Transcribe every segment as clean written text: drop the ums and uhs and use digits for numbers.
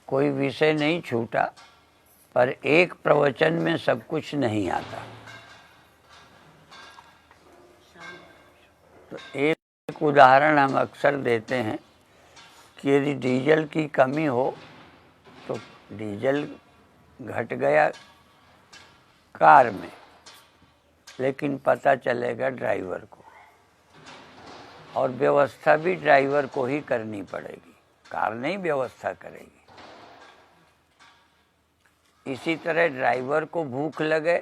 कोई विषय नहीं छूटा, पर एक प्रवचन में सब कुछ नहीं आता। तो एक उदाहरण हम अक्सर देते हैं कि यदि डीजल की कमी हो तो डीजल घट गया कार में, लेकिन पता चलेगा ड्राइवर को, और व्यवस्था भी ड्राइवर को ही करनी पड़ेगी, कार नहीं व्यवस्था करेगी। इसी तरह ड्राइवर को भूख लगे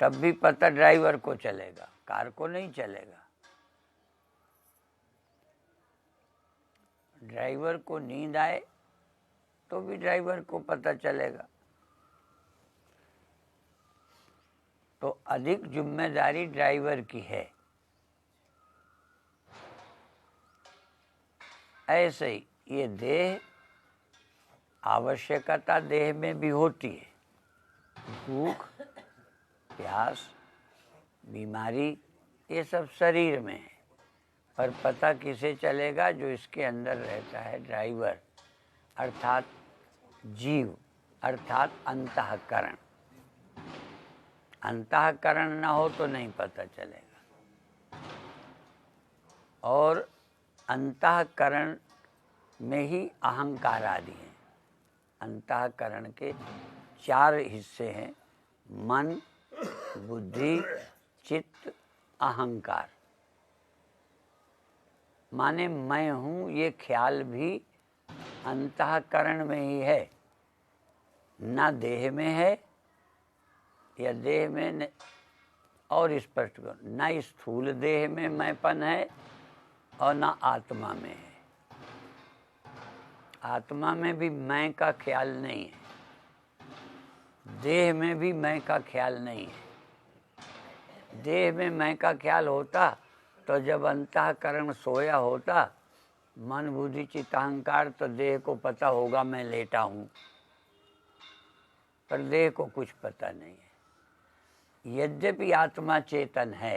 तब भी पता ड्राइवर को चलेगा, कार को नहीं चलेगा। ड्राइवर को नींद आए तो भी ड्राइवर को पता चलेगा। तो अधिक जिम्मेदारी ड्राइवर की है। ऐसे ही ये देह, आवश्यकता देह में भी होती है, भूख, प्यास, बीमारी, ये सब शरीर में है, पर पता किसे चलेगा? जो इसके अंदर रहता है, ड्राइवर अर्थात जीव, अर्थात अंतःकरण। अंतःकरण ना हो तो नहीं पता चलेगा। और अंतःकरण में ही अहंकार आदि है। अंतःकरण के 4 हिस्से हैं: मन, बुद्धि, चित्त, अहंकार। माने मैं हूँ ये ख्याल भी अंतःकरण में ही है, ना देह में है, या देह में और स्पष्ट करो, ना स्थूल देह में मैंपन है और ना आत्मा में है। आत्मा में भी मैं का ख्याल नहीं है, देह में भी मैं का ख्याल नहीं है। देह में मैं का ख्याल होता तो जब अंतःकरण सोया होता, मन बुद्धि चित्त अहंकार, तो देह को पता होगा मैं लेटा हूँ, पर देह को कुछ पता नहीं है। यद्यपि आत्मा चेतन है,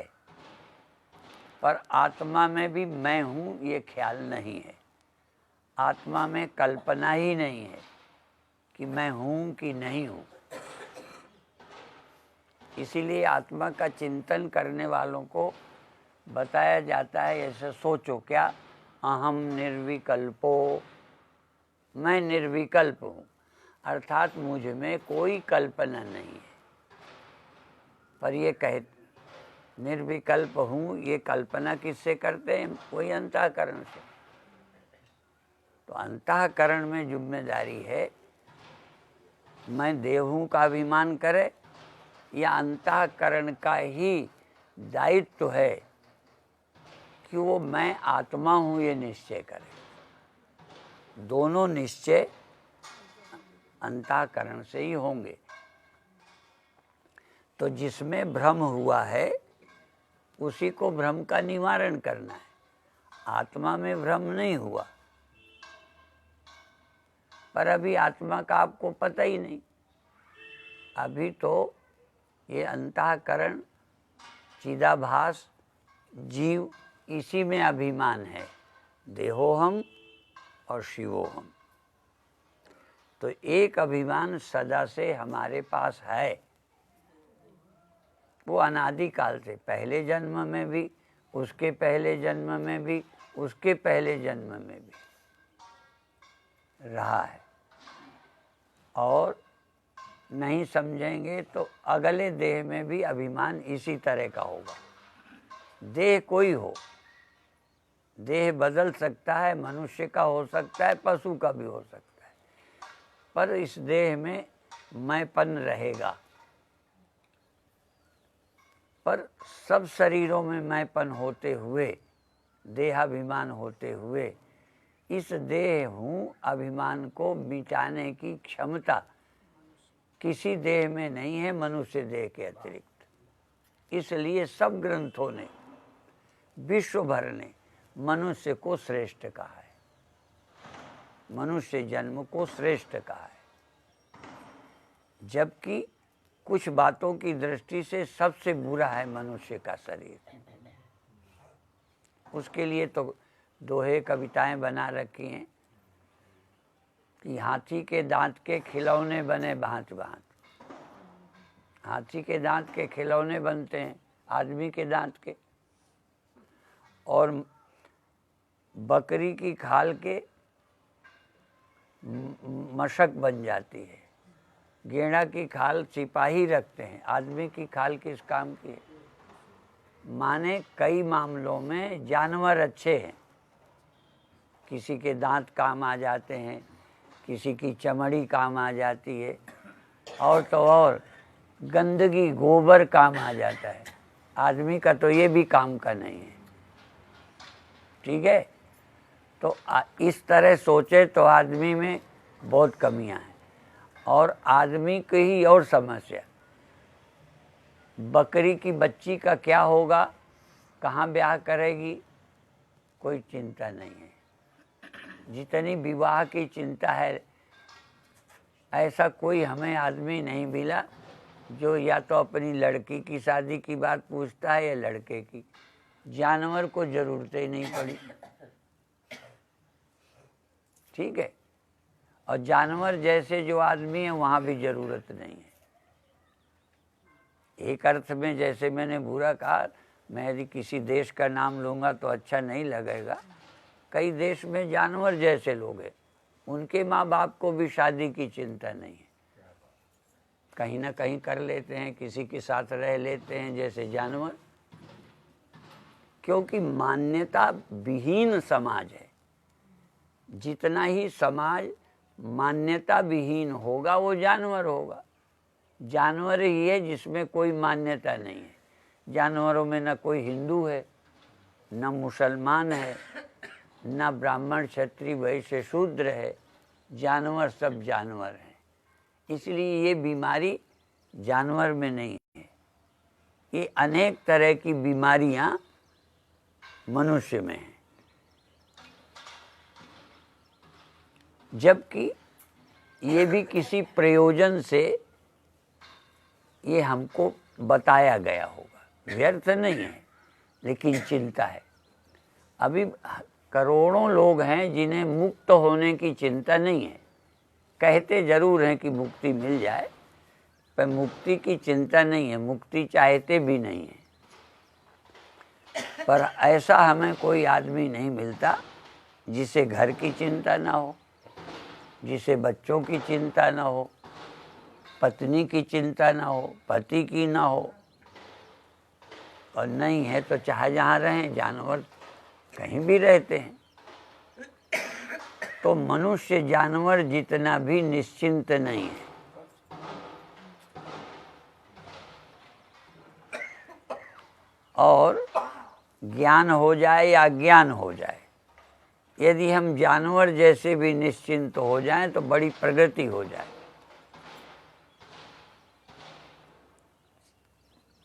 पर आत्मा में भी मैं हूँ ये ख्याल नहीं है। आत्मा में कल्पना ही नहीं है कि मैं हूँ कि नहीं हूँ। इसीलिए आत्मा का चिंतन करने वालों को बताया जाता है, ऐसे सोचो क्या, अहम निर्विकल्पो, मैं निर्विकल्प हूँ, अर्थात मुझ में कोई कल्पना नहीं है। पर ये कहे निर्विकल्प हूँ, ये कल्पना किससे करते हैं? कोई अंतःकरण से। तो अंतःकरण में जिम्मेदारी है, मैं देह हूँ का अभिमान करे, या अंतःकरण का ही दायित्व है कि वो मैं आत्मा हूँ ये निश्चय करे। दोनों निश्चय अंतःकरण से ही होंगे। तो जिसमें भ्रम हुआ है उसी को भ्रम का निवारण करना है। आत्मा में भ्रम नहीं हुआ, पर अभी आत्मा का आपको पता ही नहीं। अभी तो ये अंतःकरण, चिदाभास, जीव, इसी में अभिमान है, देहोहम और शिवोहम। तो एक अभिमान सदा से हमारे पास है, वो अनादिकाल से, पहले जन्म में भी, उसके पहले जन्म में भी, उसके पहले जन्म में भी रहा है। और नहीं समझेंगे तो अगले देह में भी अभिमान इसी तरह का होगा। देह कोई हो, देह बदल सकता है, मनुष्य का हो सकता है, पशु का भी हो सकता है, पर इस देह में मैंपन रहेगा। पर सब शरीरों में मैंपन होते हुए, देहाभिमान होते हुए, इस देह हूँ अभिमान को मिटाने की क्षमता किसी देह में नहीं है, मनुष्य देह के अतिरिक्त। इसलिए सब ग्रंथों ने, विश्व भर ने मनुष्य को श्रेष्ठ कहा है, मनुष्य जन्म को श्रेष्ठ कहा है। जबकि कुछ बातों की दृष्टि से सबसे बुरा है मनुष्य का शरीर। उसके लिए तो दोहे कविताएं बना रखी हैं कि हाथी के दांत के खिलौने बने भांत भांत। हाथी के दांत के खिलौने बनते हैं, आदमी के दांत के, और बकरी की खाल के मशक बन जाती है। गेंडा की खाल सिपाही रखते हैं, आदमी की खाल किस काम की है? माने कई मामलों में जानवर अच्छे हैं। किसी के दांत काम आ जाते हैं, किसी की चमड़ी काम आ जाती है, और तो और गंदगी गोबर काम आ जाता है। आदमी का तो ये भी काम का नहीं है। ठीक है, तो इस तरह सोचे तो आदमी में बहुत कमियां हैं। और आदमी की ही और समस्या, बकरी की बच्ची का क्या होगा, कहाँ ब्याह करेगी, कोई चिंता नहीं है। जितनी विवाह की चिंता है, ऐसा कोई हमें आदमी नहीं मिला जो या तो अपनी लड़की की शादी की बात पूछता है या लड़के की। जानवर को जरूरत ही नहीं पड़ी। ठीक है, और जानवर जैसे जो आदमी है वहाँ भी जरूरत नहीं है। एक अर्थ में, जैसे मैंने बुरा कहा, मैं यदि किसी देश का नाम लूँगा तो अच्छा नहीं लगेगा। कई देश में जानवर जैसे लोग हैं, उनके माँ बाप को भी शादी की चिंता नहीं है, कहीं ना कहीं कर लेते हैं, किसी के साथ रह लेते हैं जैसे जानवर। क्योंकि मान्यता विहीन समाज है। जितना ही समाज मान्यता विहीन होगा वो जानवर होगा। जानवर ही है जिसमें कोई मान्यता नहीं है। जानवरों में न कोई हिंदू है, न मुसलमान है, न ब्राह्मण क्षत्रिय वैश्य शूद्र है। जानवर सब जानवर हैं। इसलिए ये बीमारी जानवर में नहीं है। ये अनेक तरह की बीमारियां मनुष्य में हैं। जबकि ये भी किसी प्रयोजन से ये हमको बताया गया होगा, व्यर्थ नहीं है, लेकिन चिंता है। अभी करोड़ों लोग हैं जिन्हें मुक्त होने की चिंता नहीं है। कहते जरूर हैं कि मुक्ति मिल जाए, पर मुक्ति की चिंता नहीं है, मुक्ति चाहते भी नहीं है। पर ऐसा हमें कोई आदमी नहीं मिलता जिसे घर की चिंता ना हो, जिसे बच्चों की चिंता ना हो, पत्नी की चिंता ना हो, पति की ना हो। और नहीं है तो चाहे जहाँ रहें, जानवर कहीं भी रहते हैं। तो मनुष्य जानवर जितना भी निश्चिंत नहीं है। और ज्ञान हो जाए या अज्ञान हो जाए, यदि हम जानवर जैसे भी निश्चिंत हो जाएं तो बड़ी प्रगति हो जाए।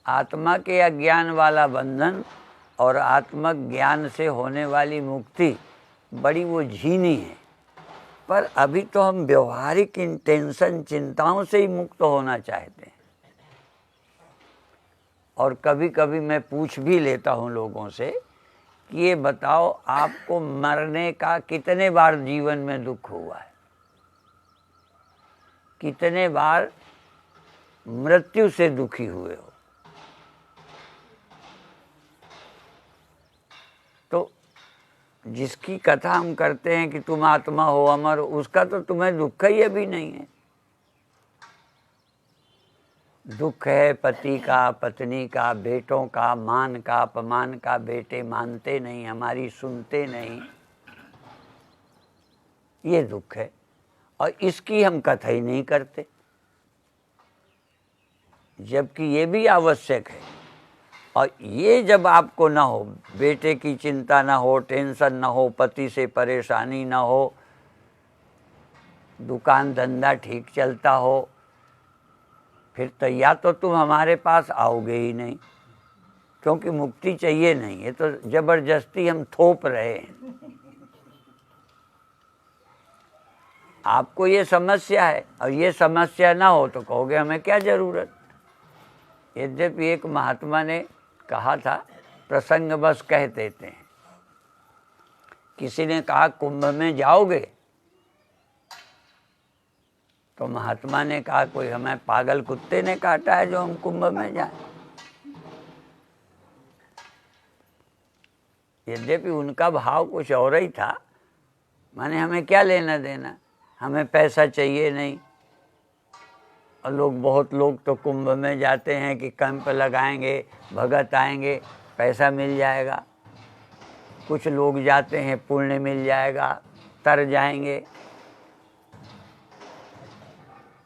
आत्मा के अज्ञान वाला बंधन और आत्मक ज्ञान से होने वाली मुक्ति बड़ी वो झीनी है। पर अभी तो हम व्यवहारिक टेंशन चिंताओं से ही मुक्त होना चाहते हैं। और कभी कभी मैं पूछ भी लेता हूँ लोगों से कि ये बताओ, आपको मरने का कितने बार जीवन में दुख हुआ है, कितने बार मृत्यु से दुखी हुए हो। तो जिसकी कथा हम करते हैं कि तुम आत्मा हो अमर, उसका तो तुम्हें दुख ही अभी नहीं है। दुख है पति का, पत्नी का, बेटों का, मान का, अपमान का। बेटे मानते नहीं, हमारी सुनते नहीं, ये दुख है। और इसकी हम कथा ही नहीं करते, जबकि ये भी आवश्यक है। और ये जब आपको ना हो, बेटे की चिंता ना हो, टेंशन ना हो, पति से परेशानी ना हो, दुकान धंधा ठीक चलता हो, फिर तो या तो तुम हमारे पास आओगे ही नहीं, क्योंकि मुक्ति चाहिए नहीं, ये तो जबरदस्ती हम थोप रहे हैं। आपको ये समस्या है और ये समस्या ना हो तो कहोगे हमें क्या जरूरत। यद्यपि एक महात्मा ने कहा था, प्रसंग बस कह देते हैं। किसी ने कहा कुंभ में जाओगे? तो महात्मा ने कहा कोई हमें पागल कुत्ते ने काटा है जो हम कुंभ में जाएं। यद्यपि उनका भाव कुछ और ही था, माने हमें क्या लेना देना, हमें पैसा चाहिए नहीं। और बहुत लोग तो कुंभ में जाते हैं कि कैंप लगाएंगे, भगत आएंगे, पैसा मिल जाएगा। कुछ लोग जाते हैं पुण्य मिल जाएगा, तर जाएंगे।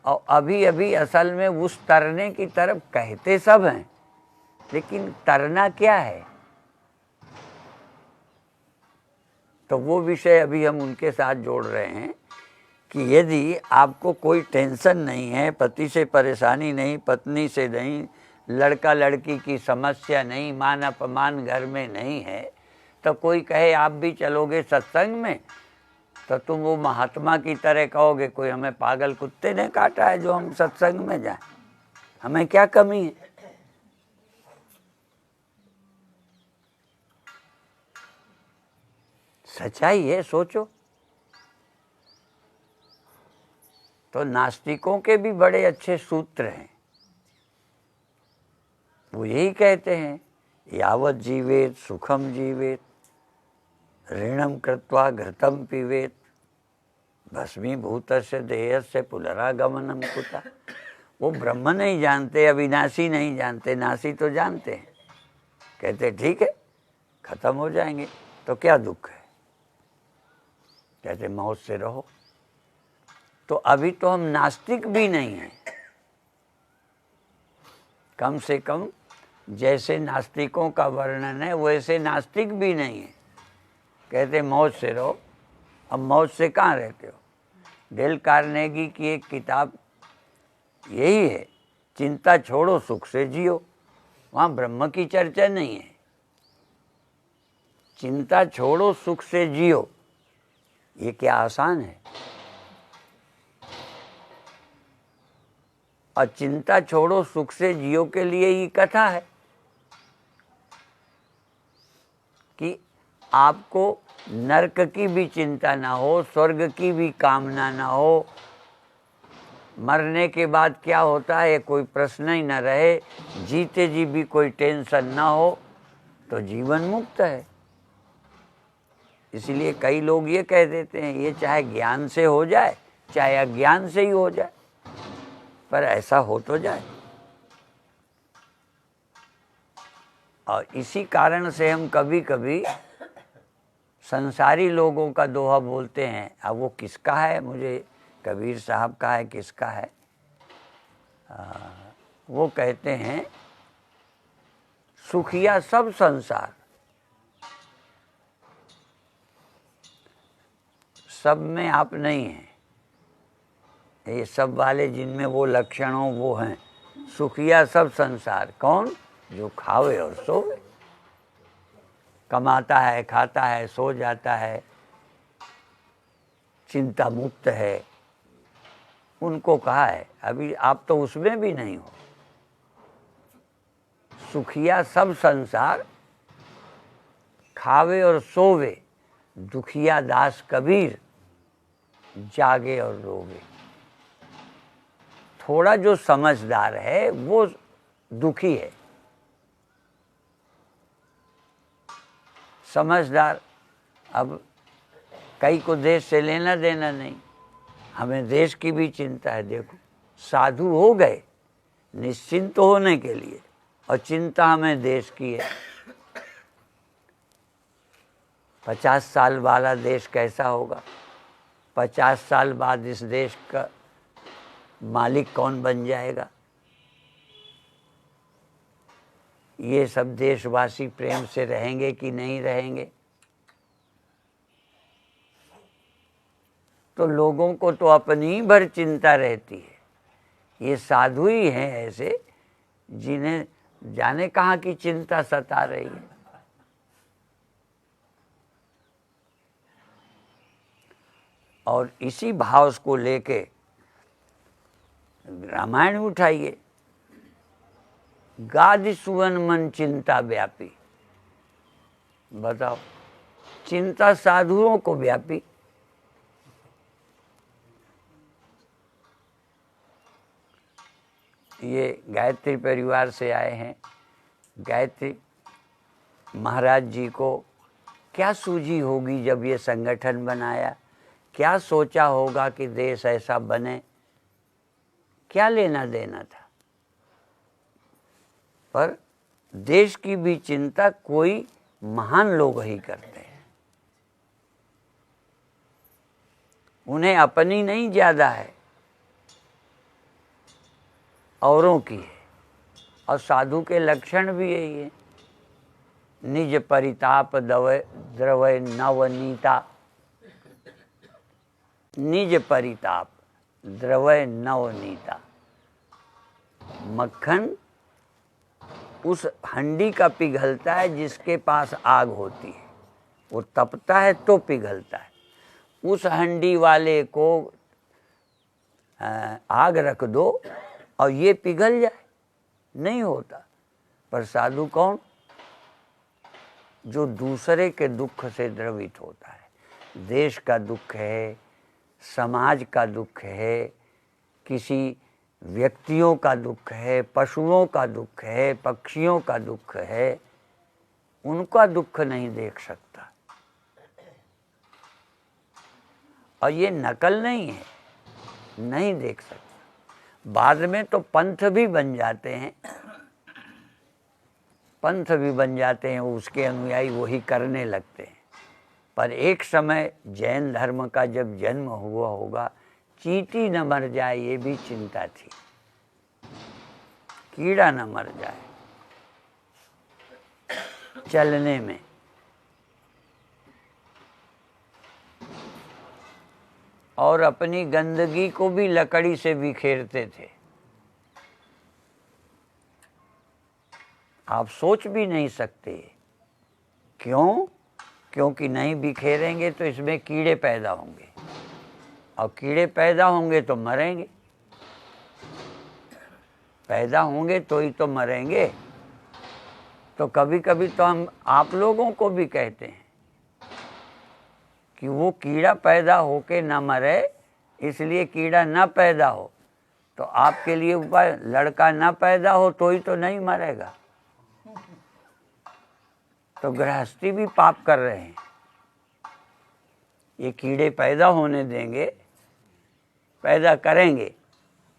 और अभी अभी असल में उस तरने की तरफ कहते सब हैं, लेकिन तरना क्या है, तो वो विषय अभी हम उनके साथ जोड़ रहे हैं कि यदि आपको कोई टेंशन नहीं है, पति से परेशानी नहीं, पत्नी से नहीं, लड़का लड़की की समस्या नहीं, मान अपमान घर में नहीं है, तो कोई कहे आप भी चलोगे सत्संग में, तो तुम वो महात्मा की तरह कहोगे कोई हमें पागल कुत्ते ने काटा है जो हम सत्संग में जाएं, हमें क्या कमी है। सच्चाई है, सोचो। तो नास्तिकों के भी बड़े अच्छे सूत्र हैं, वो यही कहते हैं यावत जीवेत सुखम जीवेत ऋणम कृत्वा घृतम पीवेत भस्मीभूतस्य देहस्य पुनरागमनम कुता। वो ब्रह्म नहीं जानते, अविनाशी नहीं जानते, नासी तो जानते हैं। कहते ठीक है खत्म हो जाएंगे तो क्या दुख है, कहते मौत से रहो। तो अभी तो हम नास्तिक भी नहीं हैं, कम से कम जैसे नास्तिकों का वर्णन है वैसे नास्तिक भी नहीं है। कहते मौत से रहो। अब मौत से कहाँ रहते हो। डेल कार्नेगी की एक किताब यही है, चिंता छोड़ो सुख से जियो। वहाँ ब्रह्म की चर्चा नहीं है, चिंता छोड़ो सुख से जियो। ये क्या आसान है। और चिंता छोड़ो सुख से जियो के लिए ये कथा है कि आपको नरक की भी चिंता ना हो, स्वर्ग की भी कामना ना हो, मरने के बाद क्या होता है कोई प्रश्न ही न रहे, जीते जी भी कोई टेंशन ना हो, तो जीवन मुक्त है। इसलिए कई लोग ये कह देते हैं ये चाहे ज्ञान से हो जाए चाहे अज्ञान से ही हो जाए, पर ऐसा हो तो जाए। और इसी कारण से हम कभी कभी संसारी लोगों का दोहा बोलते हैं। अब वो किसका है, मुझे कबीर साहब का है, किसका है, वो कहते हैं सुखिया सब संसार, सब में आप नहीं हैं। ये सब वाले जिनमें वो लक्षण हो वो हैं। सुखिया सब संसार कौन, जो खावे और सोवे, कमाता है, खाता है, सो जाता है, चिंता मुक्त है, उनको कहा है। अभी आप तो उसमें भी नहीं हो। सुखिया सब संसार खावे और सोवे, दुखिया दास कबीर जागे और रोवे। थोड़ा जो समझदार है वो दुखी है। समझदार, अब कई को देश से लेना देना नहीं, हमें देश की भी चिंता है। देखो साधु हो गए निश्चिंत होने के लिए, और चिंता हमें देश की है। 50 साल वाला देश कैसा होगा, 50 साल बाद इस देश का मालिक कौन बन जाएगा, ये सब देशवासी प्रेम से रहेंगे कि नहीं रहेंगे। तो लोगों को तो अपनी भर चिंता रहती है। ये साधु ही हैं ऐसे जिन्हें जाने कहाँ की चिंता सता रही है। और इसी भाव को लेके रामायण उठाइए, गादि सुवन मन चिंता व्यापी। बताओ, चिंता साधुओं को व्यापी। ये गायत्री परिवार से आए हैं। गायत्री महाराज जी को क्या सूझी होगी जब ये संगठन बनाया, क्या सोचा होगा कि देश ऐसा बने, क्या लेना देना था। पर देश की भी चिंता कोई महान लोग ही करते हैं, उन्हें अपनी नहीं ज्यादा है, औरों की है। और साधु के लक्षण भी यही है, निज परिताप द्रवय नवनीता। निज परिताप द्रवय नवनीता। मक्खन उस हंडी का पिघलता है जिसके पास आग होती है, वो तपता है तो पिघलता है। उस हंडी वाले को आग रख दो और ये पिघल जाए, नहीं होता। पर साधु कौन? जो दूसरे के दुख से द्रवित होता है। देश का दुख है, समाज का दुख है, किसी व्यक्तियों का दुख है, पशुओं का दुख है, पक्षियों का दुख है, उनका दुख नहीं देख सकता। और ये नकल नहीं है, नहीं देख सकता। बाद में तो पंथ भी बन जाते हैं, पंथ भी बन जाते हैं, उसके अनुयायी वही करने लगते हैं। पर एक समय जैन धर्म का जब जन्म हुआ होगा, चींटी न मर जाए ये भी चिंता थी, कीड़ा न मर जाए चलने में। और अपनी गंदगी को भी लकड़ी से बिखेरते थे। आप सोच भी नहीं सकते क्यों? क्योंकि नहीं बिखेरेंगे तो इसमें कीड़े पैदा होंगे, और कीड़े पैदा होंगे तो मरेंगे, पैदा होंगे तो ही तो मरेंगे। तो कभी कभी तो हम आप लोगों को भी कहते हैं कि वो कीड़ा पैदा होके ना मरे, इसलिए कीड़ा ना पैदा हो। तो आपके लिए उपाय, लड़का ना पैदा हो तो ही तो नहीं मरेगा। तो गृहस्थी भी पाप कर रहे हैं। ये कीड़े पैदा होने देंगे, पैदा करेंगे,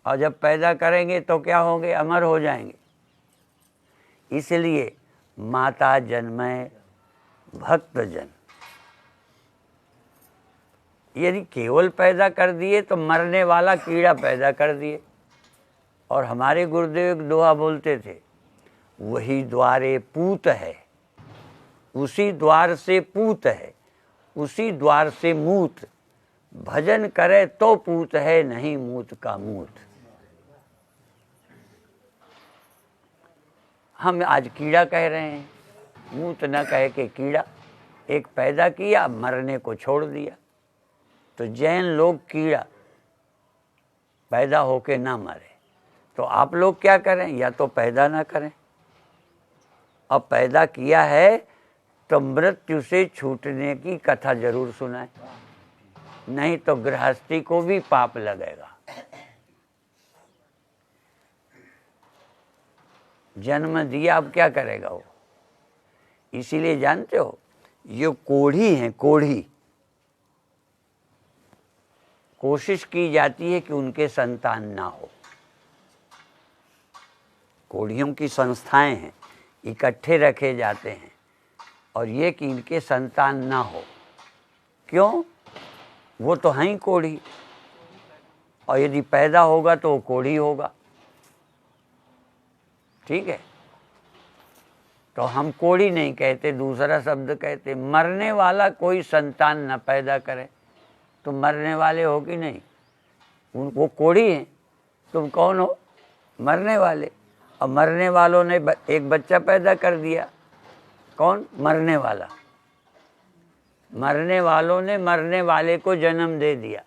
और जब पैदा करेंगे तो क्या होंगे? अमर हो जाएंगे। इसलिए माता जन्मय भक्त जन, यदि केवल पैदा कर दिए तो मरने वाला कीड़ा पैदा कर दिए। और हमारे गुरुदेव एक दोहा बोलते थे, वही द्वारे पूत है, उसी द्वार से पूत है, उसी द्वार से मूत, भजन करे तो पूत है, नहीं मूत का मूत। हम आज कीड़ा कह रहे हैं, मूत न कह के कीड़ा। एक पैदा किया, मरने को छोड़ दिया। तो जैन लोग कीड़ा, पैदा होके ना मरे। तो आप लोग क्या करें? या तो पैदा ना करें, अब पैदा किया है तो मृत्यु से छूटने की कथा जरूर सुनाएं, नहीं तो गृहस्थी को भी पाप लगेगा। जन्म दिया, अब क्या करेगा वो? इसीलिए जानते हो, ये कोढ़ी हैं, कोढ़ी, कोशिश की जाती है कि उनके संतान ना हो। कोढ़ियों की संस्थाएं हैं, इकट्ठे रखे जाते हैं, और ये कि इनके संतान ना हो। क्यों? वो तो हैं ही कोढ़ी, और यदि पैदा होगा तो वो कोढ़ी होगा। ठीक है, तो हम कोढ़ी नहीं कहते, दूसरा शब्द कहते। मरने वाला कोई संतान न पैदा करे। तुम मरने वाले हो कि नहीं? वो कोढ़ी हैं, तुम कौन हो? मरने वाले। और मरने वालों ने एक बच्चा पैदा कर दिया। कौन? मरने वाला। मरने वालों ने मरने वाले को जन्म दे दिया।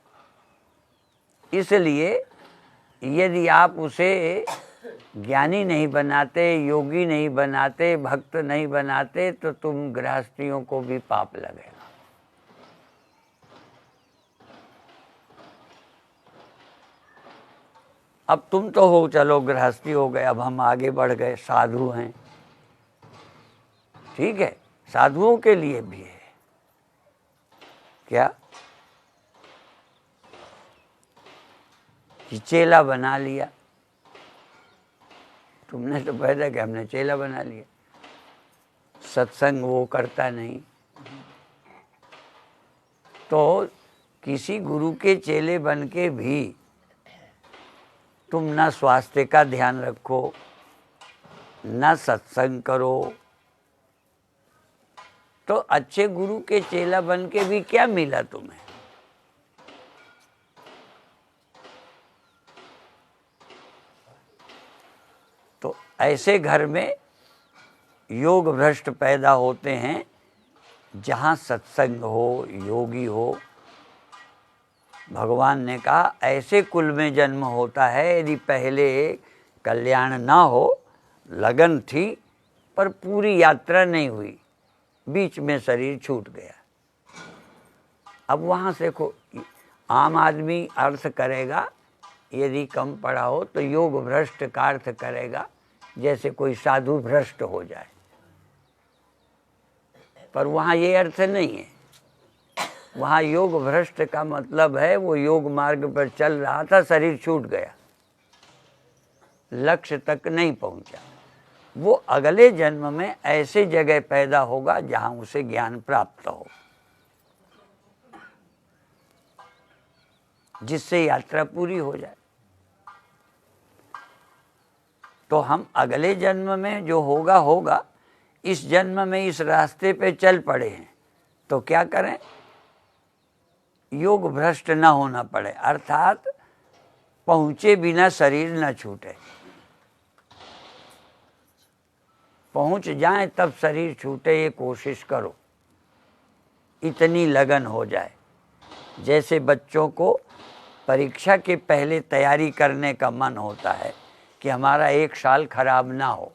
इसलिए यदि आप उसे ज्ञानी नहीं बनाते, योगी नहीं बनाते, भक्त नहीं बनाते, तो तुम गृहस्थियों को भी पाप लगेगा। अब तुम तो हो, चलो गृहस्थी हो गए, अब हम आगे बढ़ गए, साधु हैं, ठीक है, साधुओं के लिए भी है क्या कि चेला बना लिया। तुमने तो पैदा कि हमने चेला बना लिया, सत्संग वो करता नहीं। तो किसी गुरु के चेले बन के भी तुम ना स्वास्थ्य का ध्यान रखो, ना सत्संग करो, तो अच्छे गुरु के चेला बन के भी क्या मिला तुम्हें? तो ऐसे घर में योग भ्रष्ट पैदा होते हैं जहाँ सत्संग हो, योगी हो। भगवान ने कहा ऐसे कुल में जन्म होता है यदि पहले कल्याण ना हो, लगन थी पर पूरी यात्रा नहीं हुई, बीच में शरीर छूट गया। अब वहाँ से आम आदमी अर्थ करेगा, यदि कम पढ़ा हो तो योग भ्रष्ट का अर्थ करेगा जैसे कोई साधु भ्रष्ट हो जाए, पर वहाँ ये अर्थ नहीं है। वहाँ योग भ्रष्ट का मतलब है वो योग मार्ग पर चल रहा था, शरीर छूट गया, लक्ष्य तक नहीं पहुँचा। वो अगले जन्म में ऐसे जगह पैदा होगा जहाँ उसे ज्ञान प्राप्त हो, जिससे यात्रा पूरी हो जाए। तो हम अगले जन्म में जो होगा होगा, इस जन्म में इस रास्ते पे चल पड़े हैं तो क्या करें? योग भ्रष्ट न होना पड़े, अर्थात पहुँचे बिना शरीर न छूटे। पहुँच जाए तब शरीर छूटे, ये कोशिश करो, इतनी लगन हो जाए। जैसे बच्चों को परीक्षा के पहले तैयारी करने का मन होता है कि हमारा एक साल खराब ना हो,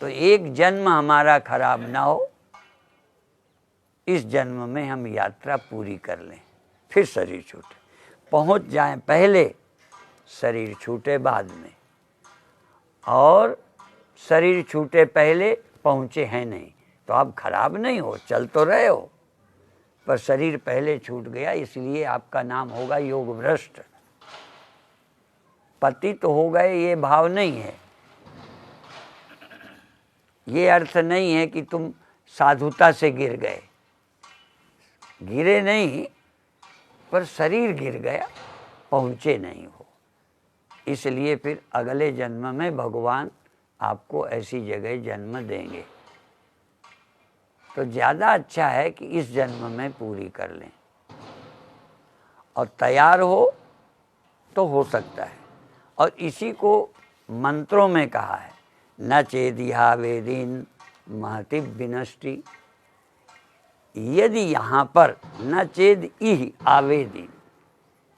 तो एक जन्म हमारा खराब ना हो, इस जन्म में हम यात्रा पूरी कर लें, फिर शरीर छूटे। पहुंच जाएं पहले, शरीर छूटे बाद में, और शरीर छूटे पहले पहुंचे हैं नहीं तो आप खराब नहीं हो, चल तो रहे हो, पर शरीर पहले छूट गया, इसलिए आपका नाम होगा योग भ्रष्ट। पति तो हो गए ये भाव नहीं है, ये अर्थ नहीं है कि तुम साधुता से गिर गए, गिरे नहीं, पर शरीर गिर गया, पहुँचे नहीं हो। इसलिए फिर अगले जन्म में भगवान आपको ऐसी जगह जन्म देंगे। तो ज़्यादा अच्छा है कि इस जन्म में पूरी कर लें, और तैयार हो सकता है। और इसी को मंत्रों में कहा है, न चेदिहा वेदीन महति विनष्टि। यदि यहाँ पर न चेद इह आवेदीन,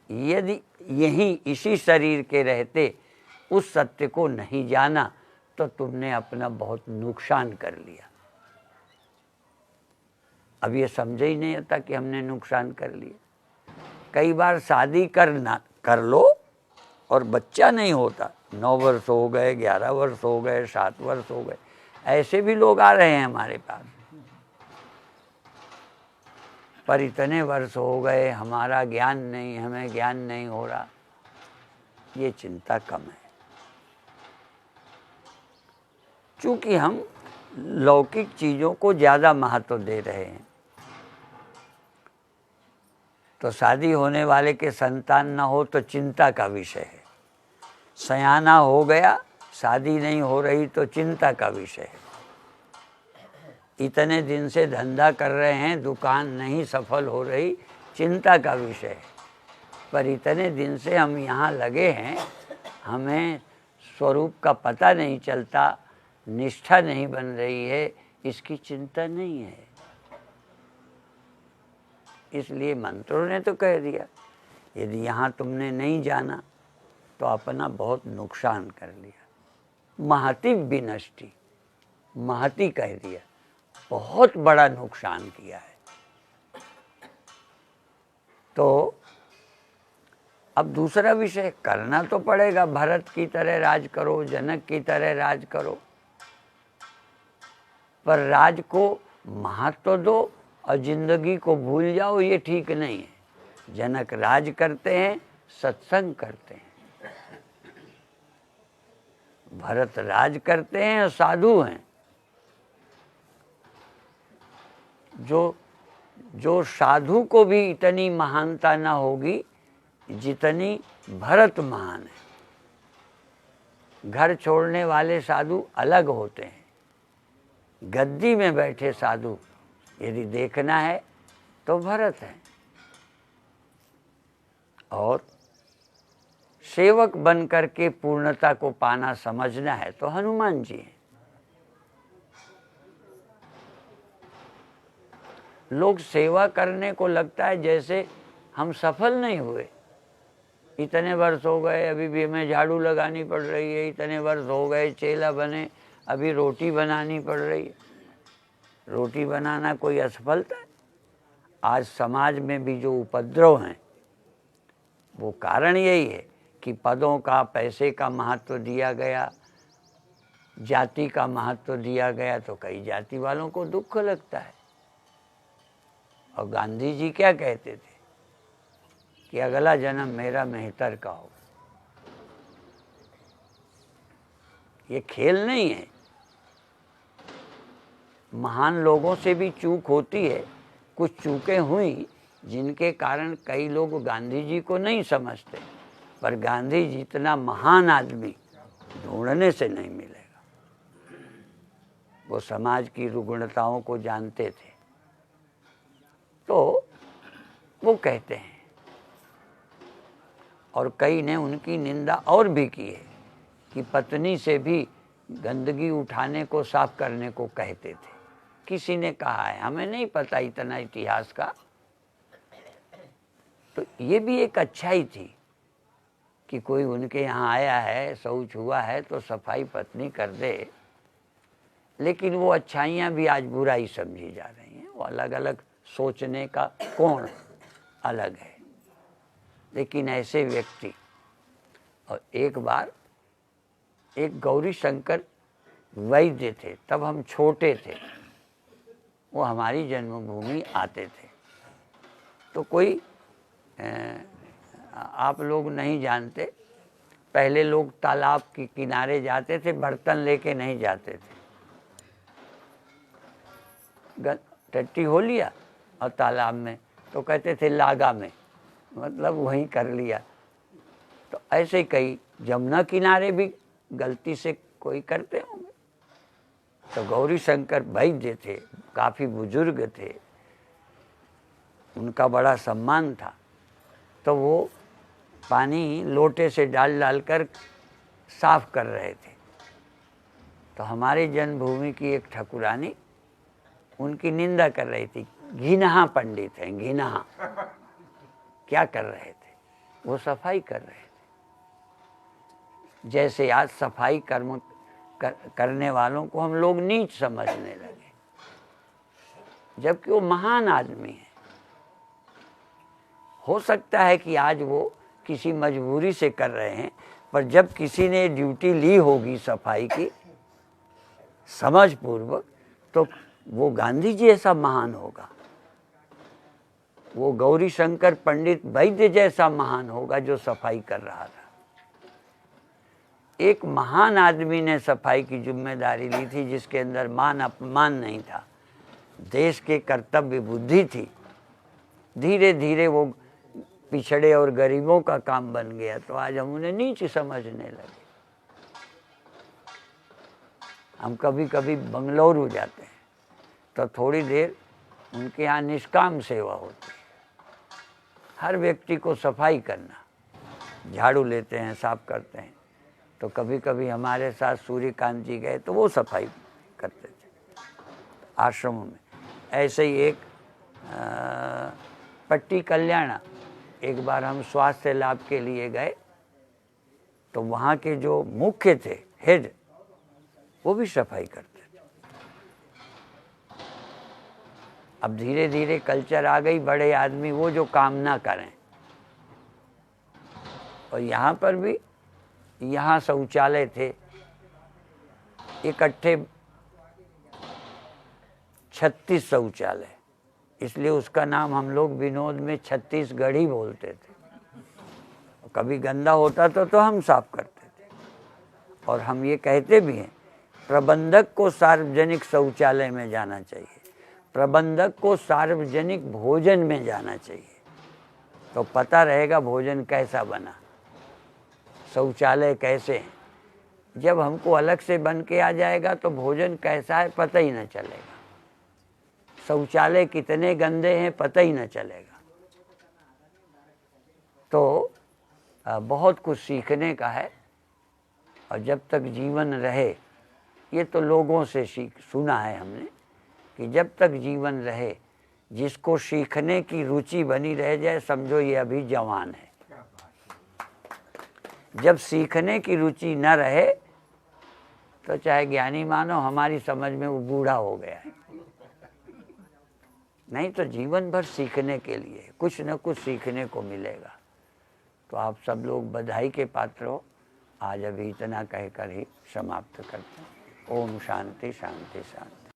यदि यहीं इसी शरीर के रहते उस सत्य को नहीं जाना तो तुमने अपना बहुत नुकसान कर लिया। अब ये समझ ही नहीं आता कि हमने नुकसान कर लिया। कई बार शादी कर लो और बच्चा नहीं होता, 9 वर्ष हो गए, 11 वर्ष हो गए, 7 वर्ष हो गए, ऐसे भी लोग आ रहे हैं हमारे पास। पर इतने वर्ष हो गए, हमारा ज्ञान नहीं, हमें ज्ञान नहीं हो रहा, ये चिंता कम है। चूँकि हम लौकिक चीज़ों को ज़्यादा महत्व दे रहे हैं, तो शादी होने वाले के संतान न हो तो चिंता का विषय है। सयाना हो गया, शादी नहीं हो रही तो चिंता का विषय है। इतने दिन से धंधा कर रहे हैं, दुकान नहीं सफल हो रही, चिंता का विषय है। पर इतने दिन से हम यहाँ लगे हैं, हमें स्वरूप का पता नहीं चलता, निष्ठा नहीं बन रही है, इसकी चिंता नहीं है। इसलिए मंत्रों ने तो कह दिया, यदि यहाँ तुमने नहीं जाना तो अपना बहुत नुकसान कर लिया। महति विनष्टि, महति कह दिया, बहुत बड़ा नुकसान किया है। तो अब दूसरा विषय, करना तो पड़ेगा, भरत की तरह राज करो, जनक की तरह राज करो, पर राज को महत्व दो और जिंदगी को भूल जाओ, ये ठीक नहीं है। जनक राज करते हैं, सत्संग करते हैं, भरत राज करते हैं और साधु हैं। जो साधु को भी इतनी महानता न होगी जितनी भरत महान है। घर छोड़ने वाले साधु अलग होते हैं, गद्दी में बैठे साधु यदि देखना है तो भरत है, और सेवक बन करके पूर्णता को पाना समझना है तो हनुमान जी हैं। लोग सेवा करने को लगता है जैसे हम सफल नहीं हुए, इतने वर्ष हो गए अभी भी हमें झाड़ू लगानी पड़ रही है, इतने वर्ष हो गए चेला बने अभी रोटी बनानी पड़ रही है। रोटी बनाना कोई असफलता है? आज समाज में भी जो उपद्रव हैं वो कारण यही है कि पदों का, पैसे का महत्व दिया गया, जाति का महत्व दिया गया, तो कई जाति वालों को दुख लगता है। और गांधी जी क्या कहते थे कि अगला जन्म मेरा मेहतर का हो। ये खेल नहीं है। महान लोगों से भी चूक होती है, कुछ चूकें हुई जिनके कारण कई लोग गांधी जी को नहीं समझते, पर गांधी जी इतना महान आदमी ढूंढने से नहीं मिलेगा। वो समाज की रुग्णताओं को जानते थे, तो वो कहते हैं। और कई ने उनकी निंदा और भी की है कि पत्नी से भी गंदगी उठाने को, साफ करने को कहते थे। किसी ने कहा है, हमें नहीं पता इतना इतिहास का। तो ये भी एक अच्छाई थी कि कोई उनके यहाँ आया है, शौच हुआ है तो सफाई पत्नी कर दे। लेकिन वो अच्छाइयाँ भी आज बुराई समझी जा रही हैं। वो अलग अलग सोचने का कोण अलग है। लेकिन ऐसे व्यक्ति, और एक बार एक गौरी शंकर वैद्य थे, तब हम छोटे थे, वो हमारी जन्मभूमि आते थे। तो कोई आप लोग नहीं जानते, पहले लोग तालाब के किनारे जाते थे, बर्तन लेके नहीं जाते थे। टट्टी हो लिया और तालाब में, तो कहते थे लागा में, मतलब वहीं कर लिया। तो ऐसे कई जमुना किनारे भी गलती से कोई करते होंगे। तो गौरी शंकर वैद्य थे, काफ़ी बुजुर्ग थे, उनका बड़ा सम्मान था। तो वो पानी लोटे से डाल डाल कर साफ कर रहे थे। तो हमारी जन्मभूमि की एक ठाकुरानी उनकी निंदा कर रही थी। घिनहा पंडित हैं, घिनहा। क्या कर रहे थे? वो सफाई कर रहे थे। जैसे आज सफाई कर्म करने वालों को हम लोग नीच समझने लगे, जबकि वो महान आदमी है। हो सकता है कि आज वो किसी मजबूरी से कर रहे हैं, पर जब किसी ने ड्यूटी ली होगी सफाई की समझ पूर्वक, तो वो गांधी जी ऐसा महान होगा, वो गौरी शंकर पंडित वैद्य जैसा महान होगा जो सफाई कर रहा था। एक महान आदमी ने सफाई की जिम्मेदारी ली थी, जिसके अंदर मान अपमान नहीं था, देश के कर्तव्य बुद्धि थी। धीरे धीरे वो पिछड़े और गरीबों का काम बन गया, तो आज हम उन्हें नीच समझने लगे। हम कभी कभी बंगलौर जाते हैं तो थोड़ी देर उनके यहाँ निष्काम सेवा होती है। हर व्यक्ति को सफाई करना, झाड़ू लेते हैं, साफ करते हैं। तो कभी कभी हमारे साथ सूर्यकांत जी गए तो वो सफाई करते थे आश्रमों में। ऐसे ही एक पट्टी कल्याणा, एक बार हम स्वास्थ्य लाभ के लिए गए, तो वहाँ के जो मुख्य थे, हेड, वो भी सफाई करते थे। अब धीरे धीरे कल्चर आ गई, बड़े आदमी वो जो काम ना करें, और यहाँ पर भी, यहाँ शौचालय थे इकट्ठे 36 शौचालय, इसलिए उसका नाम हम लोग विनोद में छत्तीसगढ़ी बोलते थे। कभी गंदा होता तो हम साफ करते थे। और हम ये कहते भी हैं, प्रबंधक को सार्वजनिक शौचालय में जाना चाहिए, प्रबंधक को सार्वजनिक भोजन में जाना चाहिए, तो पता रहेगा भोजन कैसा बना, शौचालय कैसे हैं। जब हमको अलग से बन के आ जाएगा तो भोजन कैसा है पता ही न चलेगा, शौचालय कितने गंदे हैं पता ही न चलेगा। तो बहुत कुछ सीखने का है, और जब तक जीवन रहे, ये तो लोगों से सुना है हमने कि जब तक जीवन रहे, जिसको सीखने की रुचि बनी रह जाए, समझो ये अभी जवान है। जब सीखने की रुचि न रहे तो चाहे ज्ञानी मानो, हमारी समझ में वो बूढ़ा हो गया है। नहीं तो जीवन भर सीखने के लिए कुछ न कुछ सीखने को मिलेगा। तो आप सब लोग बधाई के पात्र हो। आज अभी इतना कहकर ही समाप्त करते हैं। ओम शांति शांति शांति।